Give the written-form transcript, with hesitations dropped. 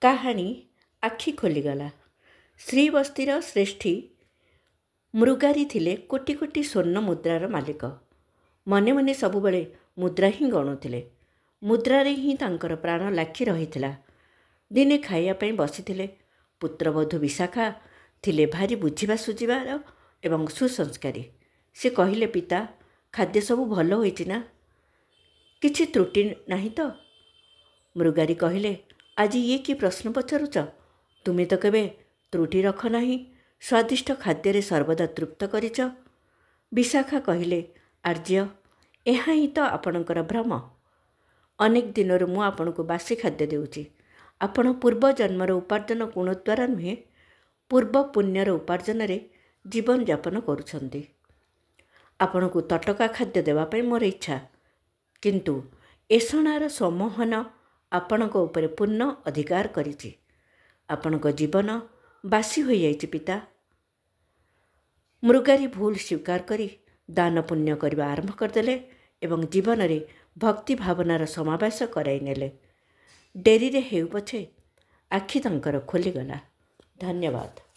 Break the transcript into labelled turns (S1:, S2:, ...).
S1: କାହାଣୀ ଆଖି ଖୋଲିଗଲା। ଶ୍ରୀବସ୍ତିର ଶ୍ରେଷ୍ଠୀ ମୃଗାରୀ ଥିଲେ କୋଟି କୋଟି ସ୍ୱର୍ଣ୍ଣ ମୁଦ୍ରାର ମାଲିକ। ମନେ ମନେ ସବୁବେଳେ ମୁଦ୍ରା ହିଁ ଗଣୁଥିଲେ। ମୁଦ୍ରାରେ ହିଁ ତାଙ୍କର ପ୍ରାଣ ଲାଖି ରହିଥିଲା। ଦିନେ ଖାଇବା ପାଇଁ ବସିଥିଲେ। ପୁତ୍ରବଧୂ ବିଶାଖା ଥିଲେ ଭାରି ବୁଝିବା ସୁଝିବାର ଏବଂ ସୁସଂସ୍କାରୀ। ସେ କହିଲେ, ପିତା, ଖାଦ୍ୟ ସବୁ ଭଲ ହୋଇଛି ନା? କିଛି ତ୍ରୁଟି ନାହିଁ ତ? ମୃଗାରୀ କହିଲେ, ଆଜି ଇଏ କି ପ୍ରଶ୍ନ ପଚାରୁଛ? ତୁମେ ତ କେବେ ତ୍ରୁଟି ରଖ ନାହିଁ। ସ୍ୱାଦିଷ୍ଟ ଖାଦ୍ୟରେ ସର୍ବଦା ତୃପ୍ତ କରିଛ। ବିଶାଖା କହିଲେ, ଆର୍ଯ୍ୟ, ଏହା ହିଁ ତ ଆପଣଙ୍କର ଭ୍ରମ। ଅନେକ ଦିନରୁ ମୁଁ ଆପଣଙ୍କୁ ବାସି ଖାଦ୍ୟ ଦେଉଛି। ଆପଣ ପୂର୍ବ ଜନ୍ମର ଉପାର୍ଜନ ଗୁଣ ଦ୍ୱାରା ନୁହେଁ, ପୂର୍ବ ପୁଣ୍ୟର ଉପାର୍ଜନରେ ଜୀବନଯାପନ କରୁଛନ୍ତି। ଆପଣଙ୍କୁ ତଟକା ଖାଦ୍ୟ ଦେବା ପାଇଁ ମୋର ଇଚ୍ଛା, କିନ୍ତୁ ଏଷଣାର ସମ୍ମୋହନ ଆପଣଙ୍କ ଉପରେ ପୂର୍ଣ୍ଣ ଅଧିକାର କରିଛି। ଆପଣଙ୍କ ଜୀବନ ବାସି ହୋଇଯାଇଛି ପିତା। ମୃଗାରୀ ଭୁଲ ସ୍ୱୀକାର କରି ଦାନ ପୁଣ୍ୟ କରିବା ଆରମ୍ଭ କରିଦେଲେ ଏବଂ ଜୀବନରେ ଭକ୍ତି ଭାବନାର ସମାବେଶ କରାଇ ନେଲେ। ଡେରିରେ ହେଉ ପଛେ ଆଖି ତାଙ୍କର ଖୋଲିଗଲା। ଧନ୍ୟବାଦ।